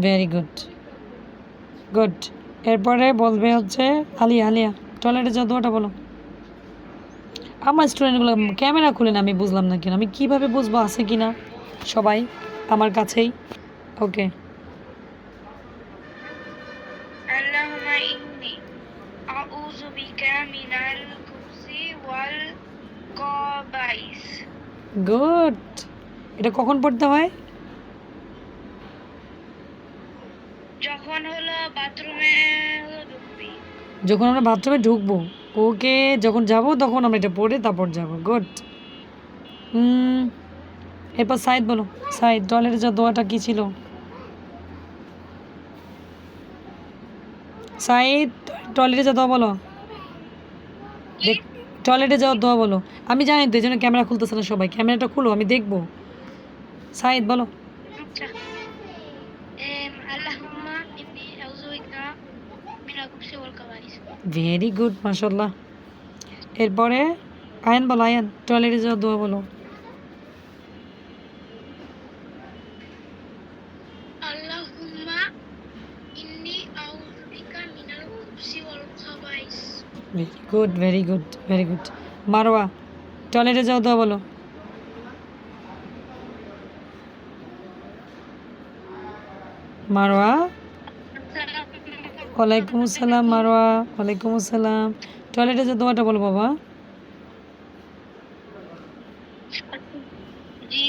Very good, good. এরপরে বলবে হচ্ছে আলিয়া, আলিয়া টয়লেটে যাও দোয়াটা বলো। আমার স্টুডেন্টগুলো ক্যামেরা খুলে না, আমি বুঝলাম না কেন, আমি কিভাবে বুঝবো আছে কি না সবাই আমার কাছেই। ওকে, اللهم إني أعوذ بك من الخبث والخبائث। গুড। এটা কখন পড়তে হয়? যখন হলো বাথরুমে ঢুকবি। যখন আমরা বাথরুমে ঢুকবো। ওকে, যখন যাব তখন আমরা এটা পড়ে তারপর যাব। গুড। এরপর সাইদ বলো, সাইদ টয়লেটে যাওয়ার দোয়াটা কি ছিল? সাইদ টয়লেটে যাওয়া দোয়া বলো। দেখ, টয়লেটে যাওয়ার দোয়া বলো। আমি জানি তো, এই জন্য ক্যামেরা খুলতেছে না সবাই, ক্যামেরাটা খুলো আমি দেখবো। সাইদ বলো। আচ্ছা, اللهم إني أعوذ بك من الخبث والخبائث। ভেরি গুড, মাশাল্লাহ। এরপরে আয়ান বলো, আয়ান টয়লেটে যাওয়ার দোয়া বলো। اللهم إني أعوذ بك من الخبث والخبائث। Very good, very good, very good. Marwa টয়লেটে যাওয়ার দোয়া বলো। মারোয়া। ওয়ালাইকুম আসসালাম মারোয়া, ওয়ালাইকুম আসসালাম। টয়লেটে যে দোয়াটা বলো বাবা। জি।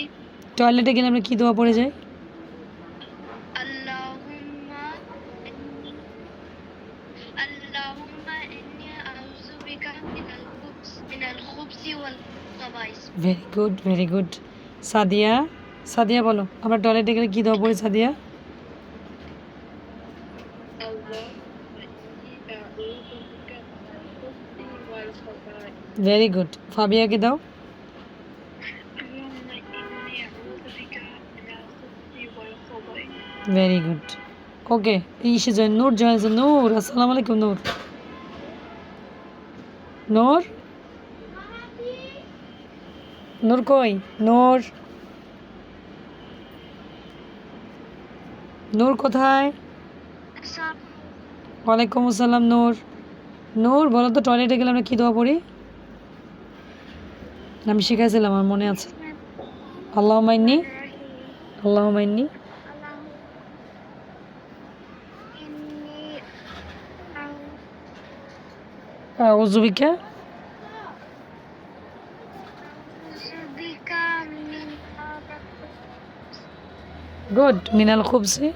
টয়লেটে গেলে আমরা কি দোয়া পড়ে যাই? اللهم إني أعوذ بك من الخبث والخبائث। Very good, very good. Sadia, Sadia বলো আমরা টয়লেটে গেলে কি দোয়া পড়ি সাদিয়া? Very good. ফাবিয়াকে দাও। Very good. ওকে, ইসে জয়েন, নূর জয়েন, নূর আসসালামু আলাইকুম। নূর, নূর, নূর কই? নূর, নূর কোথায়? ওয়ালাইকুম আসসালাম। নূর, নূর বলো তো টয়লেটে গেলে আমরা কি দোয়া পড়ি? আমি শিখাইছিলাম, আমার মনে আছে। আল্লাহুম্মা ইন্নী, আল্লাহুম্মা ইন্নী, আউযু বিকা গুড মিনাল খুবসি